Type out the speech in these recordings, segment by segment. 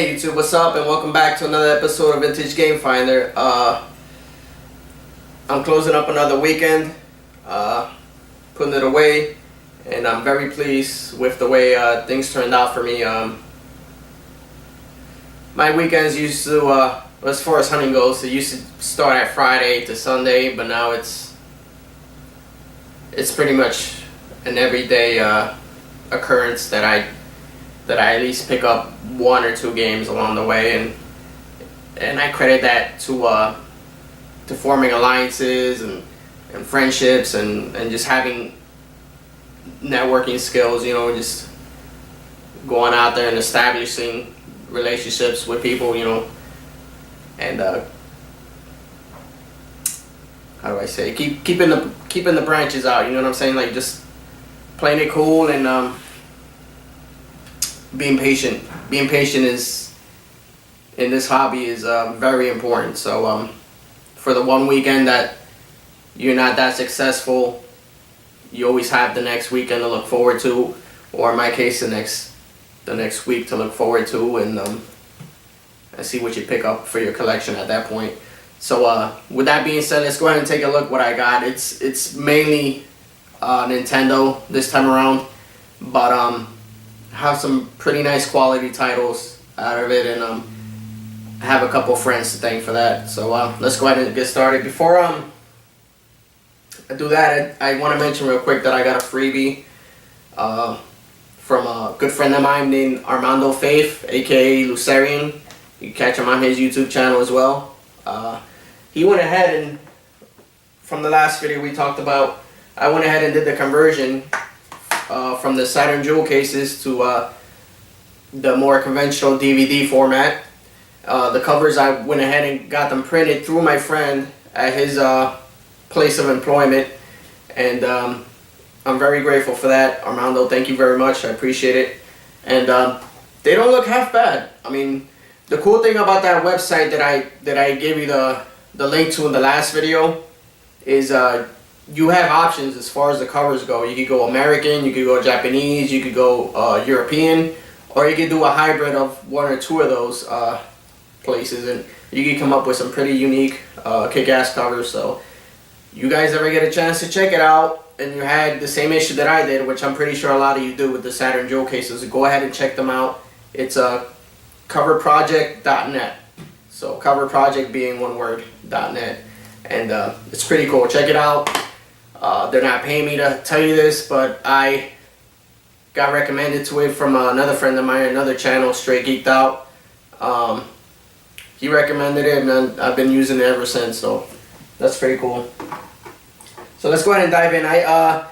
Hey YouTube, what's up, and welcome back to another episode of Vintage Game Finder. I'm closing up another weekend, putting it away, and I'm very pleased with the way things turned out for me. My weekends used to, as far as hunting goes, it used to start at Friday to Sunday, but now it's pretty much an everyday occurrence that I at least pick up one or two games along the way, and I credit that to forming alliances and friendships and just having networking skills, you know, just going out there and establishing relationships with people, you know, and how do I say, keeping the branches out, you know what I'm saying, like just playing it cool and being patient is, in this hobby, is very important. So for the one weekend that you're not that successful, you always have the next weekend to look forward to, or in my case the next week to look forward to, and see what you pick up for your collection at that point. So with that being said, let's go ahead and take a look what I got. It's mainly Nintendo this time around, but have some pretty nice quality titles out of it, and I have a couple friends to thank for that. So let's go ahead and get started. Before I do that, I want to mention real quick that I got a freebie from a good friend of mine named Armando Faith, aka Lucerian. You can catch him on his YouTube channel as well. He went ahead and, from the last video we talked about, I went ahead and did the conversion from the Saturn jewel cases to the more conventional DVD format. The covers, I went ahead and got them printed through my friend at his place of employment, and I'm very grateful for that. Armando, thank you very much. I appreciate it. And they don't look half bad. I mean, the cool thing about that website that I gave you the link to in the last video is you have options as far as the covers go. You could go American, you could go Japanese, you could go European, or you could do a hybrid of one or two of those places, and you could come up with some pretty unique kick-ass covers. So you guys ever get a chance to check it out and you had the same issue that I did, which I'm pretty sure a lot of you do with the Saturn jewel cases, go ahead and check them out. It's coverproject.net. So coverproject being one word, .net, and it's pretty cool. Check it out. They're not paying me to tell you this, but I got recommended to it from another friend of mine, another channel, Straight Geeked Out. He recommended it, and I've been using it ever since, so that's pretty cool. So let's go ahead and dive in. I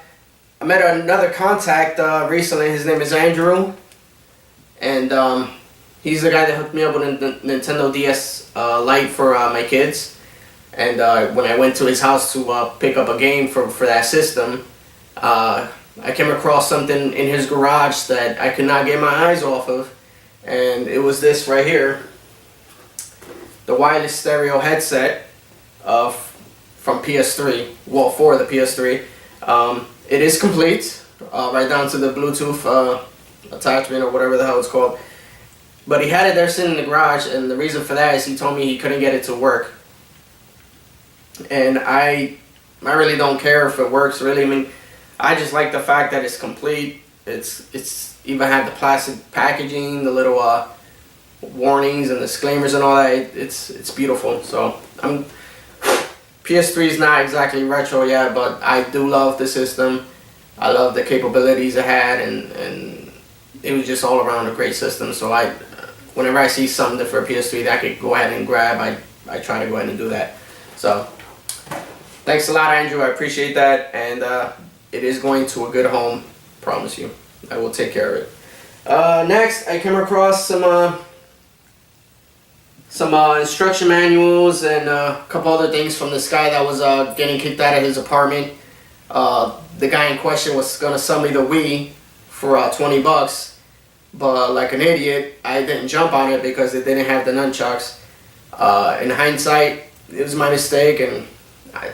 met another contact recently. His name is Andrew, and he's the guy that hooked me up with a Nintendo DS Lite for my kids. And when I went to his house to pick up a game for that system, I came across something in his garage that I could not get my eyes off of, and it was this right here, the wireless stereo headset from PS3. Well, for the PS3, it is complete, right down to the Bluetooth attachment or whatever the hell it's called. But he had it there sitting in the garage, and the reason for that is he told me he couldn't get it to work. And I really don't care if it works, really. I mean, I just like the fact that it's complete. It's even had the plastic packaging, the little warnings and disclaimers and all that. It's beautiful. So PS3 is not exactly retro yet, but I do love the system. I love the capabilities it had, and it was just all around a great system. So whenever I see something for a PS3 that I could go ahead and grab, I try to go ahead and do that. So thanks a lot, Andrew. I appreciate that, and it is going to a good home. Promise you, I will take care of it. Next, I came across some instruction manuals and a couple other things from this guy that was getting kicked out of his apartment. The guy in question was gonna sell me the Wii for 20 bucks, but like an idiot, I didn't jump on it because it didn't have the nunchucks. In hindsight, it was my mistake, and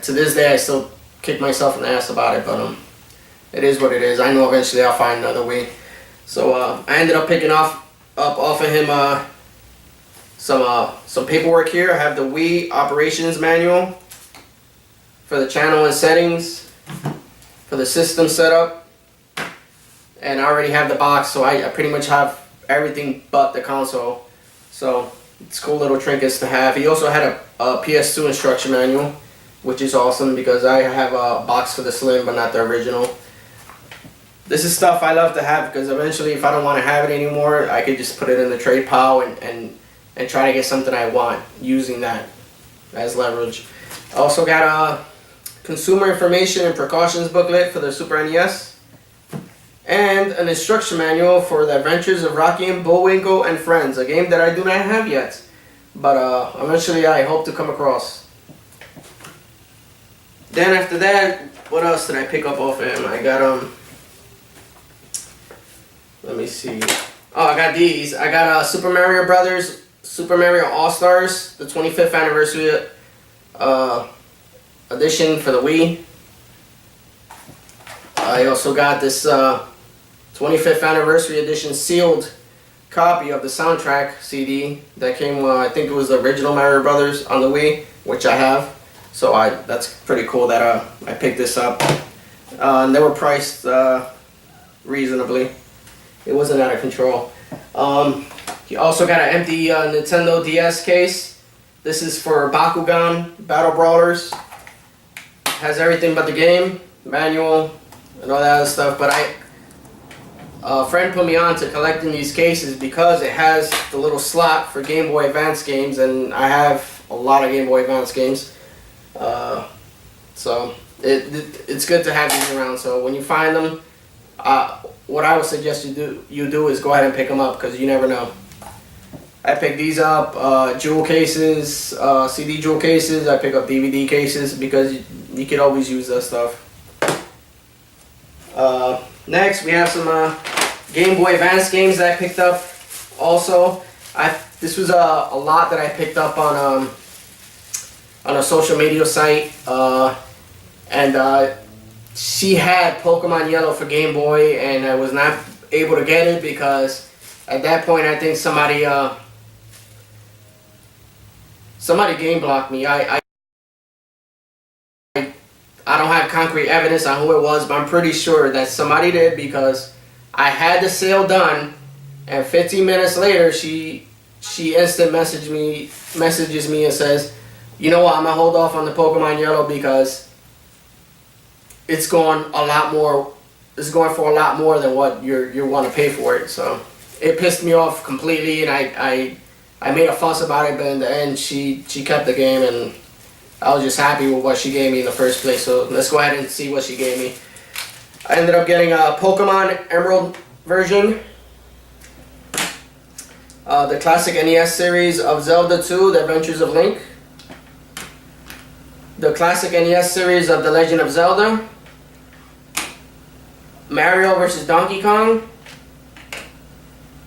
to this day I still kick myself in the ass about it, but it is what it is. I know eventually I'll find another way. So I ended up picking off of him some paperwork here. I have the Wii operations manual for the channel and settings, for the system setup, and I already have the box, so I pretty much have everything but the console. So it's cool little trinkets to have. He also had a PS2 instruction manual, which is awesome because I have a box for the Slim but not the original. This is stuff I love to have because eventually if I don't want to have it anymore, I could just put it in the trade pile and try to get something I want using that as leverage. I also got a consumer information and precautions booklet for the Super NES and an instruction manual for the Adventures of Rocky and Bullwinkle and Friends, a game that I do not have yet, but eventually I hope to come across. Then after that, what else did I pick up off of him? I got let me see. Oh, I got these. I got Super Mario Brothers, Super Mario All-Stars, the 25th anniversary edition for the Wii. I also got this 25th anniversary edition sealed copy of the soundtrack CD that came, I think it was the original Mario Brothers on the Wii, which I have. So that's pretty cool that I picked this up. And they were priced reasonably. It wasn't out of control. You also got an empty Nintendo DS case. This is for Bakugan Battle Brawlers. Has everything but the game, manual, and all that other stuff. But a friend put me on to collecting these cases because it has the little slot for Game Boy Advance games, and I have a lot of Game Boy Advance games. So it's good to have these around. So when you find them, what I would suggest you do is go ahead and pick them up because you never know. I pick these up, jewel cases, CD jewel cases. I pick up DVD cases because you can always use that stuff. Next, we have some Game Boy Advance games that I picked up. Also, this was a lot that I picked up on a social media site, and she had Pokemon Yellow for Game Boy, and I was not able to get it because at that point I think somebody game blocked me. I don't have concrete evidence on who it was, but I'm pretty sure that somebody did because I had the sale done, and 15 minutes later she instant messages me and says, you know what, I'm gonna hold off on the Pokemon Yellow because it's going a lot more. It's going for a lot more than what you want to pay for it. So it pissed me off completely, and I made a fuss about it. But in the end, she kept the game, and I was just happy with what she gave me in the first place. So let's go ahead and see what she gave me. I ended up getting a Pokemon Emerald version, the classic NES series of Zelda 2: The Adventures of Link, the classic NES series of The Legend of Zelda, Mario vs. Donkey Kong,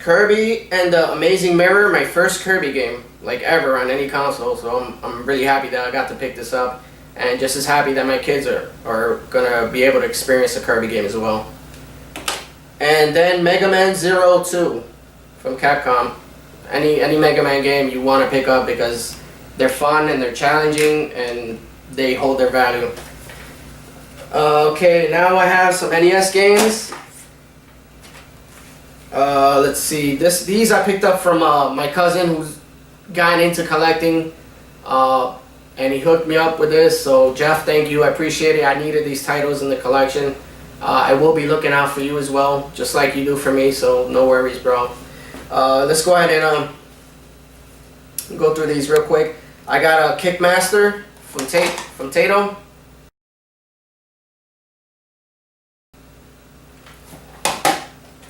Kirby and the Amazing Mirror, my first Kirby game, like ever on any console, so I'm really happy that I got to pick this up, and just as happy that my kids are gonna be able to experience a Kirby game as well. And then Mega Man 02 from Capcom. Any Mega Man game you want to pick up because they're fun and they're challenging and they hold their value. Okay, now I have some NES games. Let's see. These I picked up from my cousin who's gotten into collecting, and he hooked me up with this. So Jeff, thank you. I appreciate it. I needed these titles in the collection. I will be looking out for you as well, just like you do for me. So no worries, bro. Let's go ahead and go through these real quick. I got a Kickmaster from Tato.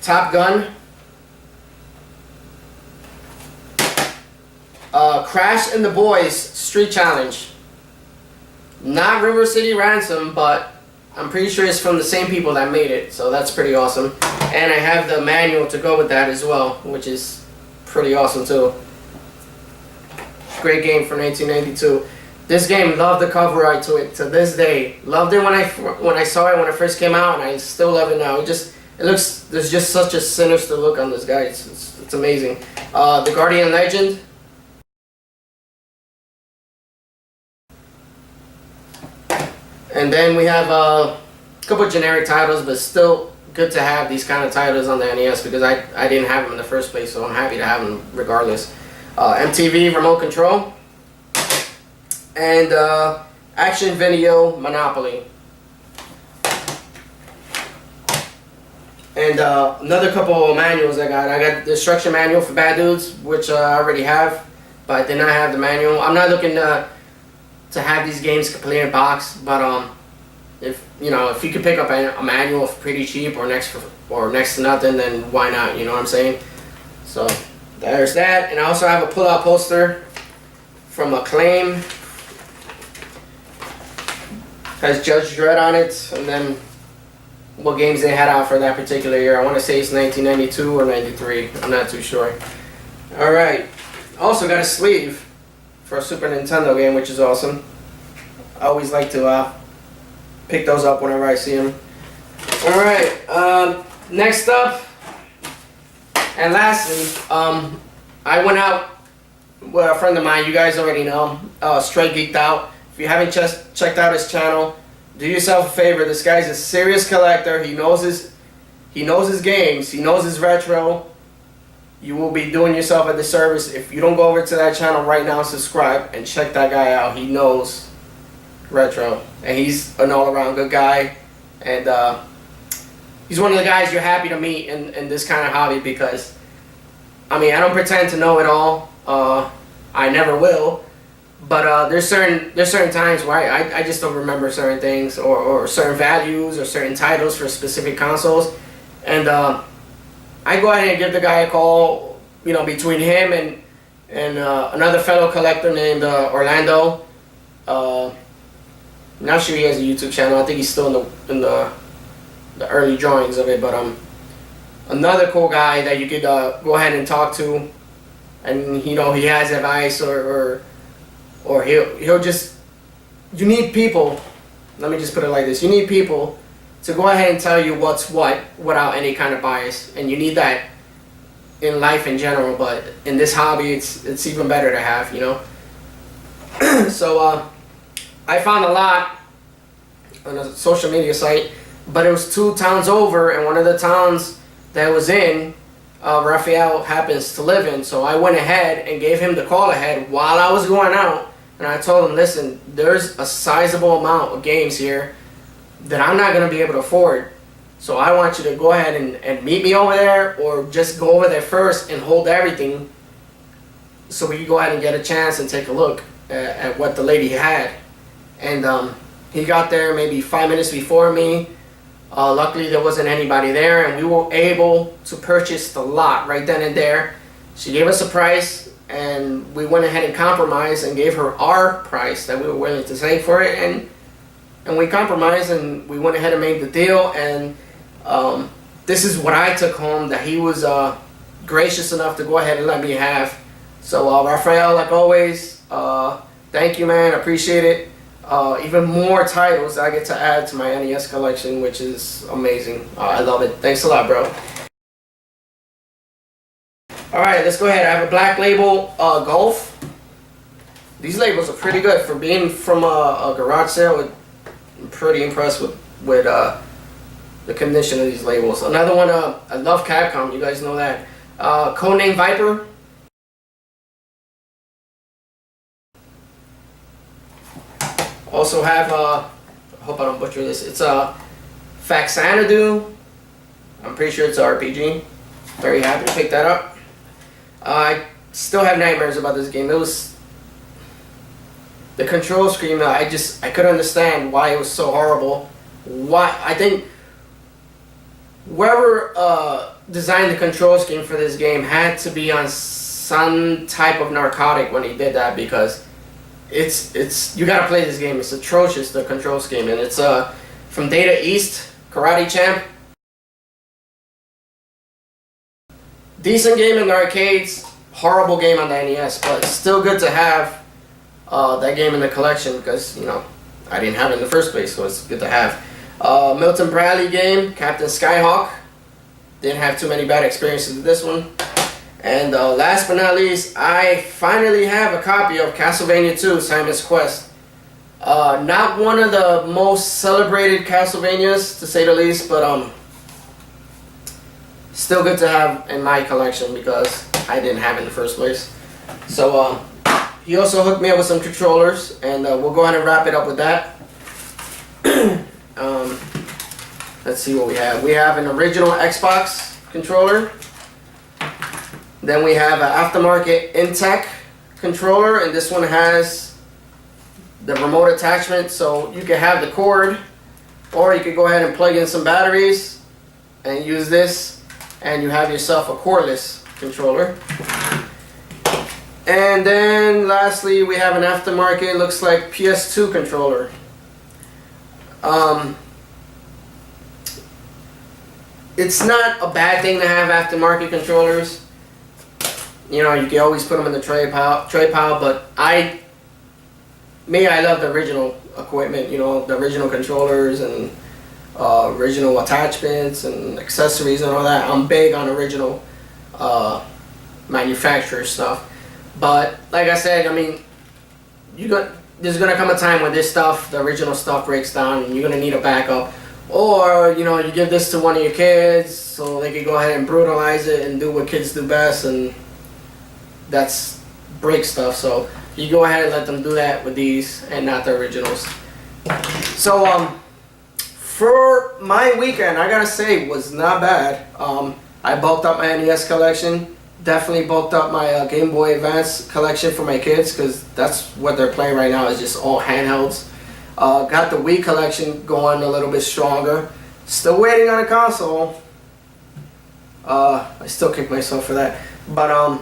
Top Gun. Crash and the Boys Street Challenge. Not River City Ransom, but I'm pretty sure it's from the same people that made it, so that's pretty awesome. And I have the manual to go with that as well, which is pretty awesome too. Great game from 1992. This game, love the cover art to it to this day. Loved it when I saw it when it first came out, and I still love it now. It looks, there's just such a sinister look on this guy. It's amazing. The Guardian Legend. And then we have a couple generic titles, but still good to have these kind of titles on the NES because I didn't have them in the first place, so I'm happy to have them regardless. MTV Remote Control and Action Video Monopoly. And another couple of manuals I got the instruction manual for Bad Dudes, which I already have, but I did not have the manual. I'm not looking to have these games completely in box, but if you could pick up a manual for pretty cheap or next to nothing, then why not? You know what I'm saying? So there's that, and I also have a pull-out poster from Acclaim. Has Judge Dredd on it, and then what games they had out for that particular year. I want to say it's 1992 or 93. I'm not too sure. Alright. Also got a sleeve for a Super Nintendo game, which is awesome. I always like to pick those up whenever I see them. Alright. Next up, and lastly, I went out with a friend of mine. You guys already know. Straight Geeked Out. If you haven't just checked out his channel, do yourself a favor. This guy's a serious collector. He knows his games. He knows his retro. You will be doing yourself a disservice if you don't go over to that channel right now, subscribe, and check that guy out. He knows retro, and he's an all-around good guy. And he's one of the guys you're happy to meet in this kind of hobby because, I mean, I don't pretend to know it all. I never will. But there's certain times where I just don't remember certain things or certain values or certain titles for specific consoles, and I go ahead and give the guy a call. Between him and another fellow collector named Orlando. Not sure he has a YouTube channel. I think he's still in the early drawings of it. But another cool guy that you could go ahead and talk to, and he has advice or he'll just, you need people, let me just put it like this, you need people to go ahead and tell you what's what without any kind of bias, and you need that in life in general, but in this hobby it's even better to have, So I found a lot on a social media site, but it was 2 towns over, and one of the towns that was in, Raphael happens to live in, so I went ahead and gave him the call ahead while I was going out. And I told him, listen, there's a sizable amount of games here that I'm not going to be able to afford. So I want you to go ahead and meet me over there, or just go over there first and hold everything so we can go ahead and get a chance and take a look at what the lady had. And he got there maybe 5 minutes before me. Luckily there wasn't anybody there, and we were able to purchase the lot right then and there. She gave us a price, and we went ahead and compromised and gave her our price that we were willing to take for it, and we compromised, and we went ahead and made the deal. And this is what I took home that he was gracious enough to go ahead and let me have. So Raphael, like always, thank you, man. Appreciate it. Even more titles I get to add to my NES collection, which is amazing. I love it. Thanks a lot, bro. Alright, let's go ahead. I have a Black Label Golf. These labels are pretty good for being from a garage sale. I'm pretty impressed with the condition of these labels. Another one, I love Capcom. You guys know that. Codename Viper. Also have, I hope I don't butcher this, it's Faxanadu. I'm pretty sure it's an RPG. Very happy to pick that up. I still have nightmares about this game. It was the control scheme. I couldn't understand why it was so horrible. Why? I think whoever designed the control scheme for this game had to be on some type of narcotic when he did that, because it's you gotta play this game. It's atrocious, the control scheme, and it's from Data East, Karate Champ. Decent game in the arcades, horrible game on the NES, but still good to have that game in the collection, because I didn't have it in the first place, so it's good to have. Milton Bradley game, Captain Skyhawk. Didn't have too many bad experiences with this one. And last but not least, I finally have a copy of Castlevania 2 Simon's Quest. Not one of the most celebrated Castlevanias, to say the least, but still good to have in my collection because I didn't have it in the first place. So he also hooked me up with some controllers, and we'll go ahead and wrap it up with that. Let's see what we have. We have an original Xbox controller. Then we have an aftermarket Intech controller, and this one has the remote attachment, so you can have the cord, or you could go ahead and plug in some batteries and use this, and you have yourself a cordless controller. And then lastly, we have an aftermarket, looks like PS2 controller. It's not a bad thing to have aftermarket controllers. You know, you can always put them in the tray pile, but I love the original equipment, you know, the original controllers and original attachments and accessories and all that. I'm big on original manufacturer stuff. But like I said, I mean, there's gonna come a time when this stuff, the original stuff, breaks down, and you're gonna need a backup. Or, you know, you give this to one of your kids so they can go ahead and brutalize it and do what kids do best, and that's break stuff. So you go ahead and let them do that with these and not the originals. So for my weekend, I gotta say, was not bad. I bulked up my NES collection. Definitely bulked up my Game Boy Advance collection for my kids, because that's what they're playing right now, is just all handhelds. Got the Wii collection going a little bit stronger. Still waiting on a console. I still kick myself for that. But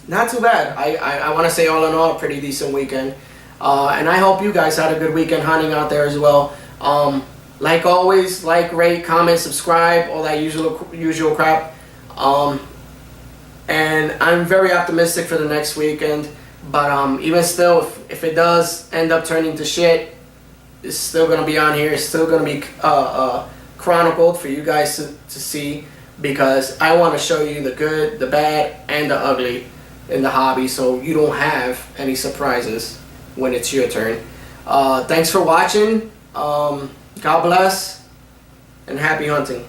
not too bad. I want to say all in all, a pretty decent weekend. And I hope you guys had a good weekend hunting out there as well. Like always, like, rate, comment, subscribe, all that usual crap. And I'm very optimistic for the next weekend. But even still, if it does end up turning to shit, it's still going to be on here. It's still going to be chronicled for you guys to see, because I want to show you the good, the bad, and the ugly in the hobby, so you don't have any surprises when it's your turn. Thanks for watching. God bless, and happy hunting.